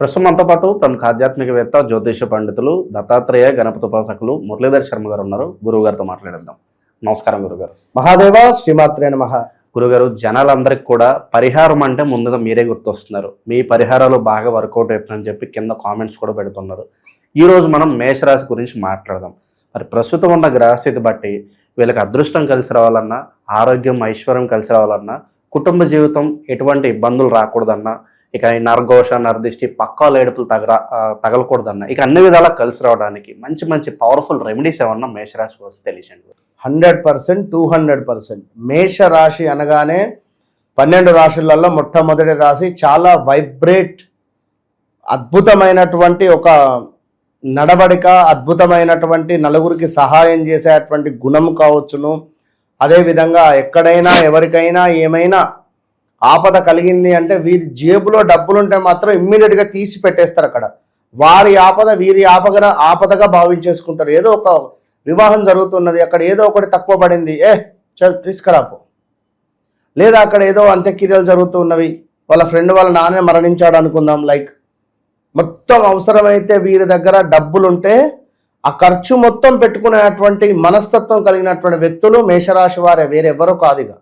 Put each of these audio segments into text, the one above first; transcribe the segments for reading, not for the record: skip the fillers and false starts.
ప్రస్తుతం మనతో పాటు ప్రముఖ ఆధ్యాత్మికవేత్త జ్యోతిష పండితులు దత్తాత్రేయ గణపతి ఉపాసకులు మురళీధర్ శర్మ గారు ఉన్నారు. గురువు గారితో మాట్లాడేద్దాం. నమస్కారం గురుగారు. మహాదేవ శ్రీమాత్రే నమః. గురుగారు, జనాలందరికీ కూడా పరిహారం అంటే ముందుగా మీరే గుర్తొస్తున్నారు. మీ పరిహారాలు బాగా వర్కౌట్ అవుతుందని చెప్పి కింద కామెంట్స్ కూడా పెడుతున్నారు. ఈ రోజు మనం మేషరాశి గురించి మాట్లాడదాం. మరి ప్రస్తుతం ఉన్న గ్రహస్థితి బట్టి వీళ్ళకి అదృష్టం కలిసి రావాలన్నా, ఆరోగ్యం ఐశ్వర్యం కలిసి రావాలన్నా, కుటుంబ జీవితం ఎటువంటి ఇబ్బందులు రాకూడదన్నా, ఇక ఈ నరఘోష నరదిష్టి పక్కాలు ఏడుపులు తగలకూడదన్న, ఇక అన్ని విధాలా కలిసి రావడానికి మంచి మంచి పవర్ఫుల్ రెమెడీస్ ఏమన్నా మేషరాశి కోసం తెలియచండి. 100%, 200%. మేషరాశి అనగానే 12 రాశులలో మొట్టమొదటి రాశి. చాలా వైబ్రేట్, అద్భుతమైనటువంటి ఒక నడవడిక, అద్భుతమైనటువంటి నలుగురికి సహాయం చేసేటువంటి గుణం కావచ్చును. అదేవిధంగా ఎక్కడైనా ఎవరికైనా ఏమైనా ఆపద కలిగింది అంటే వీరి జేబులో డబ్బులుంటే మాత్రం ఇమ్మీడియట్గా తీసి పెట్టేస్తారు. అక్కడ వారి ఆపద వీరి ఆపదగా భావించేసుకుంటారు. ఏదో ఒక వివాహం జరుగుతున్నది, అక్కడ ఏదో ఒకటి తక్కువ పడింది, చల్ తీసుకురాపో. లేదా అక్కడ ఏదో అంత్యక్రియలు జరుగుతున్నవి, వాళ్ళ ఫ్రెండ్ వాళ్ళ నాన్న మరణించాడు అనుకుందాం, లైక్ మొత్తం అవసరమైతే వీరి దగ్గర డబ్బులుంటే ఆ ఖర్చు మొత్తం పెట్టుకునేటువంటి మనస్తత్వం కలిగినటువంటి వ్యక్తులు మేషరాశి వారే, వేరెవరో కాదుగా.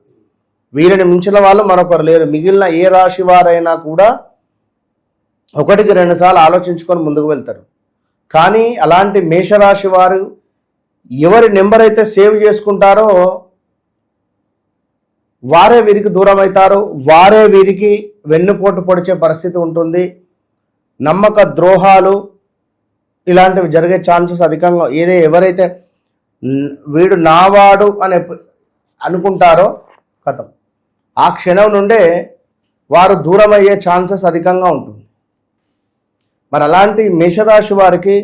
వీరిని మించిన వాళ్ళు మరొకరు లేరు. మిగిలిన ఏ రాశి వారైనా కూడా 1-2 సార్లు ఆలోచించుకొని ముందుకు వెళ్తారు. కానీ అలాంటి మేషరాశి వారు ఎవరి నెంబర్ అయితే సేవ్ చేసుకుంటారో వారే వీరికి దూరం అవుతారు, వారే వీరికి వెన్నుపోటు పొడిచే పరిస్థితి ఉంటుంది. నమ్మక ద్రోహాలు ఇలాంటివి జరిగే ఛాన్సెస్ అధికంగా. ఎవరైతే వీడు నావాడు అని అనుకుంటారో కథం, ఆ క్షణం నుండే వారు దూరం అయ్యే ఛాన్సెస్ అధికంగా ఉంటుంది. మరి అలాంటి మేషరాశి వారికి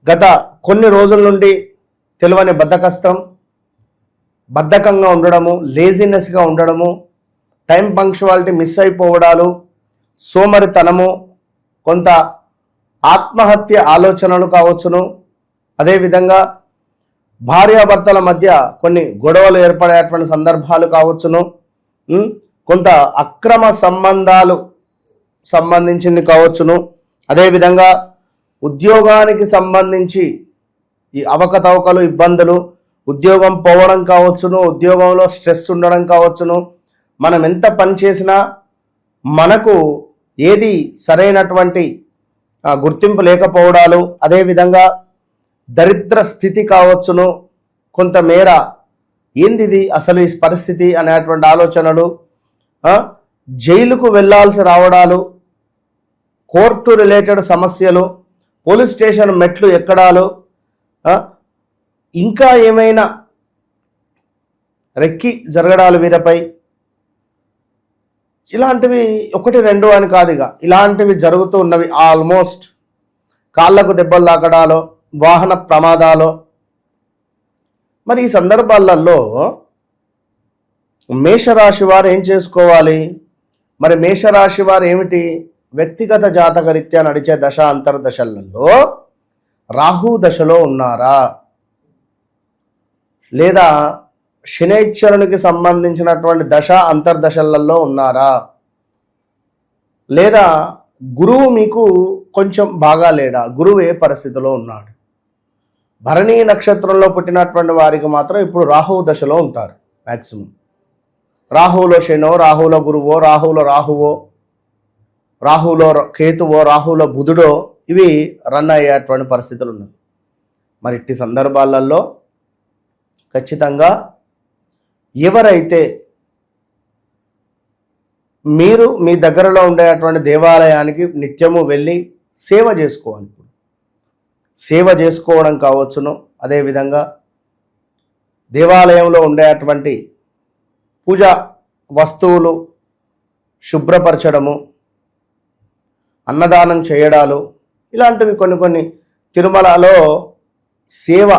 గత కొన్ని రోజుల నుండి తెలియని బద్ధకంగా ఉండడము, లేజినెస్గా ఉండడము, టైం పంక్చువాలిటీ మిస్ అయిపోవడాలు, సోమరితనము, కొంత ఆత్మహత్య ఆలోచనలు కావచ్చును. అదేవిధంగా భార్యాభర్తల మధ్య కొన్ని గొడవలు ఏర్పడేటువంటి సందర్భాలు కావచ్చును. కొంత అక్రమ సంబంధాలు సంబంధించింది కావచ్చును. అదేవిధంగా ఉద్యోగానికి సంబంధించి ఈ అవకతవకలు, ఇబ్బందులు, ఉద్యోగం పోవడం కావచ్చును, ఉద్యోగంలో స్ట్రెస్ ఉండడం కావచ్చును. మనం ఎంత పని చేసినా మనకు ఏది సరైనటువంటి గుర్తింపు లేకపోవడాలు, అదేవిధంగా దరిద్ర స్థితి కావచ్చును. కొంతమేర ఏందిది అసలు ఈ పరిస్థితి అనేటువంటి ఆలోచనలు, జైలుకు వెళ్ళాల్సి రావడాలు, కోర్టు రిలేటెడ్ సమస్యలు, పోలీస్ స్టేషన్ మెట్లు ఎక్కడాలు, ఇంకా ఏమైనా రెక్కి జరగడాలు వీరిపై, ఇలాంటివి 1-2 అని కాదుగా, ఇలాంటివి జరుగుతూ ఉన్నవి. ఆల్మోస్ట్ కాళ్ళకు దెబ్బలు తాకడాలు, వాహన ప్రమాదాలు. మరి ఈ సందర్భాలలో మేషరాశి వారు ఏం చేసుకోవాలి? మరి మేషరాశి వారు ఏమిటి? వ్యక్తిగత జాతకరీత్యా నడిచే దశ అంతర్దశలలో రాహు దశలో ఉన్నారా, లేదా శనైశ్వరునికి సంబంధించినటువంటి దశ అంతర్దశలలో ఉన్నారా, లేదా గురువు మీకు కొంచెం బాగా లేడా, గురువు ఏ పరిస్థితిలో ఉన్నాడు? భరణీ నక్షత్రంలో పుట్టినటువంటి వారికి మాత్రం ఇప్పుడు రాహువు దశలో ఉంటారు. మ్యాక్సిమం రాహువులో శనో, రాహువులో గురువో, రాహువులో కేతువో, రాహువులో బుధుడో ఇవి రన్ అయ్యేటువంటి పరిస్థితులు ఉన్నాయి. మరి ఇట్టి సందర్భాలలో ఖచ్చితంగా ఎవరైతే మీరు మీ దగ్గరలో ఉండేటువంటి దేవాలయానికి నిత్యము వెళ్ళి సేవ చేసుకోవాలి. సేవ చేసుకోవడం కావచ్చును. అదేవిధంగా దేవాలయంలో ఉండేటువంటి పూజా వస్తువులు శుభ్రపరచడము, అన్నదానం చేయడాలు, ఇలాంటివి కొన్ని తిరుమలలో సేవ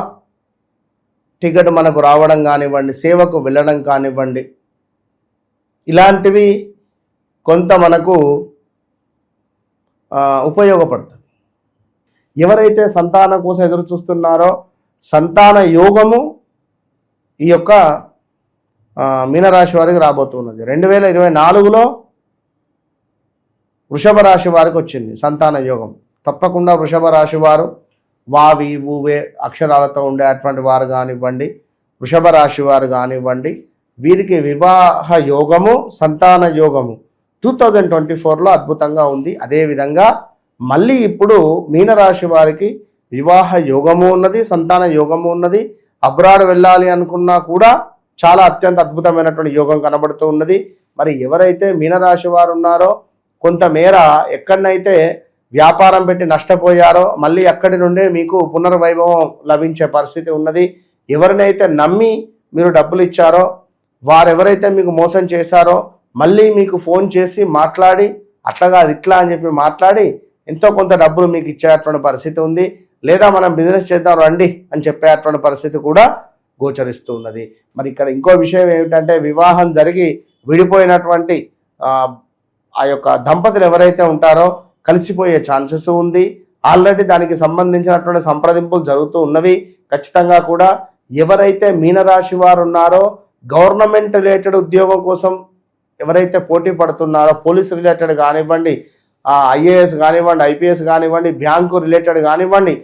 టికెట్ మనకు రావడం కానివ్వండి, సేవకు వెళ్ళడం కానివ్వండి, ఇలాంటివి కొంత మనకు ఉపయోగపడుతుంది. ఎవరైతే సంతానం కోసం ఎదురు చూస్తున్నారో సంతాన యోగము ఈ యొక్క మీనరాశి వారికి రాబోతున్నది. 2024లో వృషభ రాశి వారికి వచ్చింది సంతాన యోగం. తప్పకుండా వృషభ రాశి వారు వావి ఊవే అక్షరాలతో ఉండేటువంటి వారు కానివ్వండి, వృషభ రాశి వారు కానివ్వండి, వీరికి వివాహ యోగము సంతాన యోగము 2024లో అద్భుతంగా ఉంది. అదేవిధంగా మళ్ళీ ఇప్పుడు మీనరాశి వారికి వివాహ యోగము ఉన్నది, సంతాన యోగము ఉన్నది. అబ్రాడ్ వెళ్ళాలి అనుకున్నా కూడా చాలా అత్యంత అద్భుతమైనటువంటి యోగం కనబడుతూ ఉన్నది. మరి ఎవరైతే మీనరాశి వారు ఉన్నారో కొంతమేర ఎక్కడనైతే వ్యాపారం పెట్టి నష్టపోయారో మళ్ళీ అక్కడి నుండే మీకు పునర్వైభవం లభించే పరిస్థితి ఉన్నది. ఎవరినైతే నమ్మి మీరు డబ్బులు ఇచ్చారో వారెవరైతే మీకు మోసం చేశారో మళ్ళీ మీకు ఫోన్ చేసి మాట్లాడి అట్లాగా అది ఇట్లా అని చెప్పి మాట్లాడి ఎంతో కొంత డబ్బులు మీకు ఇచ్చేటువంటి పరిస్థితి ఉంది. లేదా మనం బిజినెస్ చేద్దాం రండి అని చెప్పేటువంటి పరిస్థితి కూడా గోచరిస్తూ ఉన్నది. మరి ఇక్కడ ఇంకో విషయం ఏమిటంటే వివాహం జరిగి విడిపోయినటువంటి ఆ యొక్క దంపతులు ఎవరైతే ఉంటారో కలిసిపోయే ఛాన్సెస్ ఉంది. ఆల్రెడీ దానికి సంబంధించినటువంటి సంప్రదింపులు జరుగుతూ ఉన్నవి. ఖచ్చితంగా కూడా ఎవరైతే మీనరాశి వారు ఉన్నారో గవర్నమెంట్ రిలేటెడ్ ఉద్యోగం కోసం ఎవరైతే పోటీ పడుతున్నారో పోలీస్ రిలేటెడ్ కానివ్వండి, ఐఏఎస్ కానివ్వండి, ఐపీఎస్ కానివ్వండి, బ్యాంకు రిలేటెడ్ కానివ్వండి,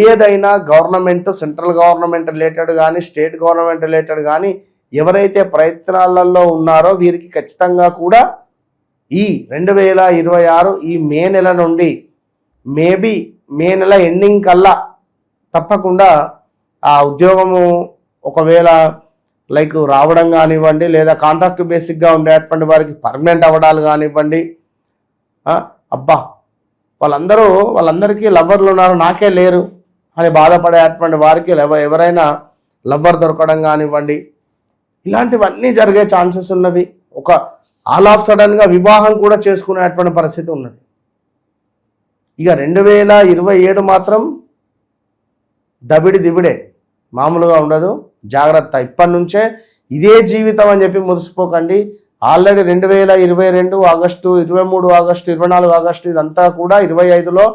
ఏదైనా గవర్నమెంట్ సెంట్రల్ గవర్నమెంట్ రిలేటెడ్ కానీ స్టేట్ గవర్నమెంట్ రిలేటెడ్ కానీ ఎవరైతే ప్రయత్నాలలో ఉన్నారో వీరికి ఖచ్చితంగా కూడా ఈ 2026 ఈ మే నెల నుండి మేబీ మే నెల ఎండింగ్ కల్లా తప్పకుండా ఆ ఉద్యోగము ఒకవేళ లైక్ రావడం కానివ్వండి, లేదా కాంట్రాక్ట్ బేసిక్గా ఉండేటువంటి వారికి పర్మనెంట్ అవ్వడాలు కానివ్వండి. అబ్బా వాళ్ళందరికీ లవ్వర్లు ఉన్నారు నాకే లేరు అని బాధపడేటువంటి వారికి ఎవరైనా లవ్వర్ దొరకడం కానివ్వండి, ఇలాంటివన్నీ జరిగే ఛాన్సెస్ ఉన్నవి. ఒక ఆల్ ఆఫ్ సడన్గా వివాహం కూడా చేసుకునేటువంటి పరిస్థితి ఉన్నది. ఇక 2027 మాత్రం దబిడి దిబిడే, మామూలుగా ఉండదు. జాగ్రత్త, ఇప్పటి నుంచే ఇదే జీవితం అని చెప్పి మురిసిపోకండి. ఆల్రెడీ 2022 ఆగస్టు, 23 ఆగస్టు, 24 ఆగస్టు ఇదంతా కూడా 25లో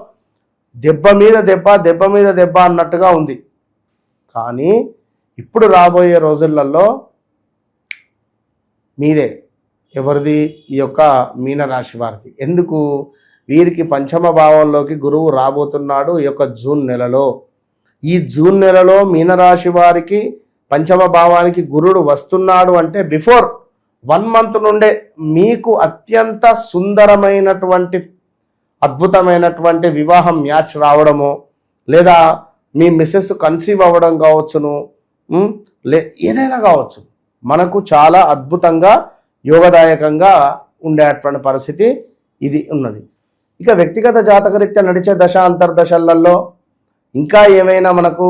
దెబ్బ మీద దెబ్బ అన్నట్టుగా ఉంది. కానీ ఇప్పుడు రాబోయే రోజులలో మీదే ఎవరిది, ఈ యొక్క మీనరాశి వారిది. ఎందుకు? వీరికి పంచమ భావంలోకి గురువు రాబోతున్నాడు ఈ యొక్క జూన్ నెలలో. ఈ జూన్ నెలలో మీనరాశి వారికి పంచమ భావానికి గురుడు వస్తున్నాడు అంటే బిఫోర్ 1 month నుండే మీకు అత్యంత సుందరమైనటువంటి అద్భుతమైనటువంటి వివాహం మ్యాచ్ రావడము, లేదా మీ మిస్సెస్ కన్సీవ్ అవ్వడం కావచ్చును, ఏదైనా కావచ్చు, మనకు చాలా అద్భుతంగా యోగదాయకంగా ఉండేటువంటి పరిస్థితి ఇది ఉన్నది. ఇక వ్యక్తిగత జాతకరీత్యా నడిచే దశ అంతర్దశలలో ఇంకా ఏమైనా మనకు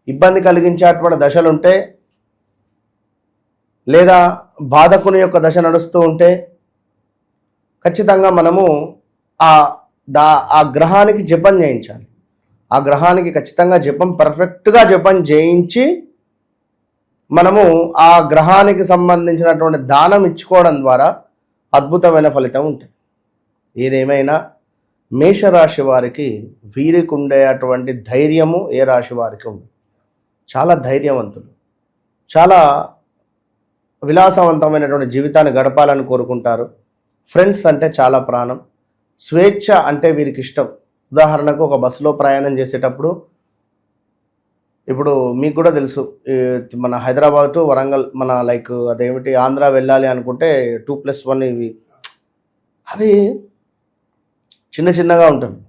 ఇబ్బంది కలిగించేటువంటి దశలుంటే, లేదా బాధకుని యొక్క దశ నడుస్తూ ఉంటే ఖచ్చితంగా మనము ఆ గ్రహానికి జపం చేయించాలి. ఆ గ్రహానికి ఖచ్చితంగా పర్ఫెక్ట్గా జపం చేయించి మనము ఆ గ్రహానికి సంబంధించినటువంటి దానం ఇచ్చుకోవడం ద్వారా అద్భుతమైన ఫలితం ఉంటుంది. ఏదేమైనా మేషరాశి వారికి వీరికి ఉండేటువంటి ధైర్యము ఏ రాశి వారికి ఉంది. చాలా ధైర్యవంతులు, చాలా విలాసవంతమైనటువంటి జీవితాన్ని గడపాలని కోరుకుంటారు. ఫ్రెండ్స్ అంటే చాలా ప్రాణం. స్వేచ్ఛ అంటే వీరికి ఇష్టం. ఉదాహరణకు ఒక బస్సులో ప్రయాణం చేసేటప్పుడు, ఇప్పుడు మీకు కూడా తెలుసు, మన హైదరాబాద్ టు వరంగల్, మన లైక్ అదేమిటి ఆంధ్ర వెళ్ళాలి అనుకుంటే 2+1 ఇవి అవి చిన్నగా ఉంటుంది.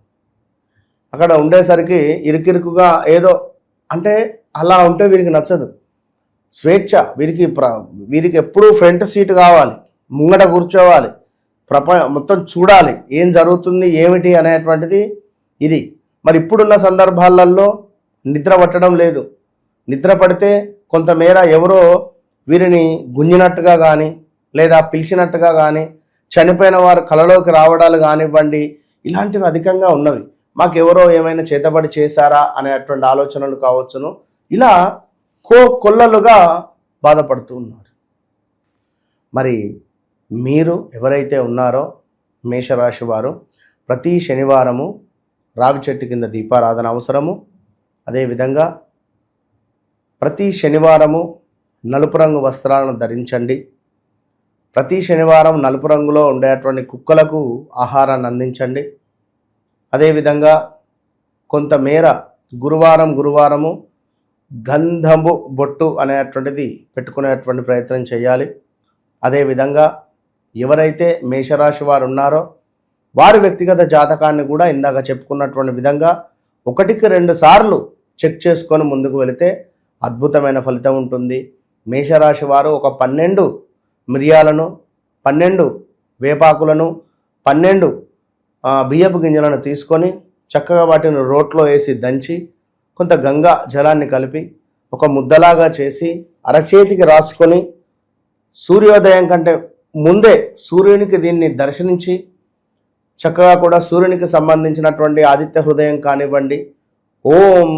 అక్కడ ఉండేసరికి ఇరుకిరుకుగా ఏదో అంటే అలా ఉంటే వీరికి నచ్చదు. స్వేచ్ఛ వీరికి ఎప్పుడూ ఫ్రంట్ సీట్ కావాలి, ముంగట కూర్చోవాలి, మొత్తం చూడాలి ఏం జరుగుతుంది ఏమిటి అనేటువంటిది ఇది. మరి ఇప్పుడున్న సందర్భాలలో నిద్ర పట్టడం లేదు. నిద్ర పడితే కొంతమేర ఎవరో వీరిని గుంజినట్టుగా కానీ, లేదా పిలిచినట్టుగా కానీ, చనిపోయిన వారు కలలోకి రావడాలు కానివ్వండి, ఇలాంటివి అధికంగా ఉన్నవి. మాకెవరో ఏమైనా చేతబడి చేశారా అనేటువంటి ఆలోచనలు కావచ్చును. ఇలా కొల్లలుగా బాధపడుతూ ఉన్నారు. మరి మీరు ఎవరైతే ఉన్నారో మేషరాశి వారు ప్రతి శనివారము రావి చెట్టు కింద దీపారాధన అవసరము. అదేవిధంగా ప్రతి శనివారము నలుపు రంగు వస్త్రాలను ధరించండి. ప్రతి శనివారం నలుపు రంగులో ఉండేటువంటి కుక్కలకు ఆహారాన్ని అందించండి. అదేవిధంగా కొంతమేర గురువారము గంధము బొట్టు అనేటువంటిది పెట్టుకునేటువంటి ప్రయత్నం చేయాలి. అదేవిధంగా ఎవరైతే మేషరాశి వారు ఉన్నారో వారి వ్యక్తిగత జాతకాన్ని కూడా ఇందాక చెప్పుకున్నటువంటి విధంగా 1-2 సార్లు చెక్ చేసుకొని ముందుకు వెళితే అద్భుతమైన ఫలితం ఉంటుంది. మేషరాశి వారు ఒక 12 మిరియాలను, 12 వేపాకులను, 12 బియ్యపు గింజలను తీసుకొని చక్కగా వాటిని రోట్లో వేసి దంచి కొంత గంగా జలాన్ని కలిపి ఒక ముద్దలాగా చేసి అరచేతికి రాసుకొని సూర్యోదయం కంటే ముందే సూర్యునికి దీన్ని దర్శనించి చక్కగా కూడా సూర్యునికి సంబంధించినటువంటి ఆదిత్య హృదయం కానివ్వండి, ఓం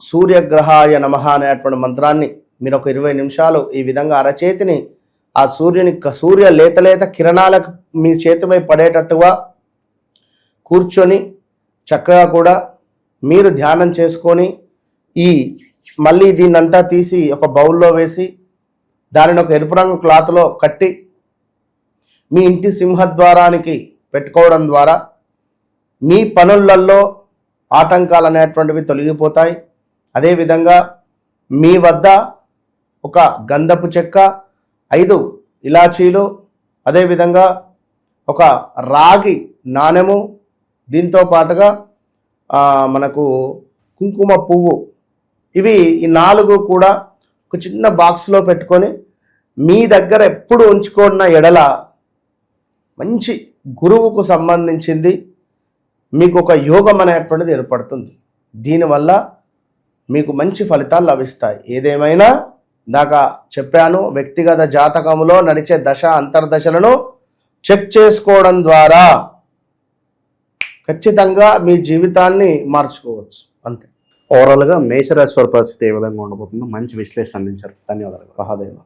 సూర్యగ్రహాయ నమః అనేటువంటి మంత్రాన్ని మీరు ఒక 20 నిమిషాలు ఈ విధంగా అరచేతిని ఆ సూర్య లేత కిరణాలకు మీ చేతిపై పడేటట్టుగా కూర్చొని చక్కగా కూడా మీరు ధ్యానం చేసుకొని మళ్ళీ దీన్నంతా తీసి ఒక బౌల్లో వేసి దానిని ఒక ఎరుపు రంగు క్లాత్లో కట్టి మీ ఇంటి సింహద్వారానికి పెట్టుకోవడం ద్వారా మీ పనులలో ఆటంకాలు అనేటువంటివి తొలగిపోతాయి. అదేవిధంగా మీ వద్ద ఒక గంధపు చెక్క, 5 ఇలాచీలు, అదేవిధంగా ఒక రాగి నాణెము, దీంతో పాటుగా మనకు కుంకుమ పువ్వు, ఇవి ఈ 4 కూడా ఒక చిన్న బాక్స్లో పెట్టుకొని మీ దగ్గర ఎప్పుడు ఉంచుకున్న ఎడల మంచి గురువుకు సంబంధించింది మీకు ఒక యోగం అనేటువంటిది ఏర్పడుతుంది. దీనివల్ల మీకు మంచి ఫలితాలు లభిస్తాయి. ఏదేమైనా దాకా చెప్పాను, వ్యక్తిగత జాతకంలో నడిచే దశ అంతర్దశలను చెక్ చేసుకోవడం ద్వారా ఖచ్చితంగా మీ జీవితాన్ని మార్చుకోవచ్చు. అంతే. ఓవరాల్గా మేషరాశి వారి పరిస్థితి ఏ విధంగా ఉండబోతుందో మంచి విశ్లేషణ అందించారు. ధన్యవాదాలు. మహాదేవ.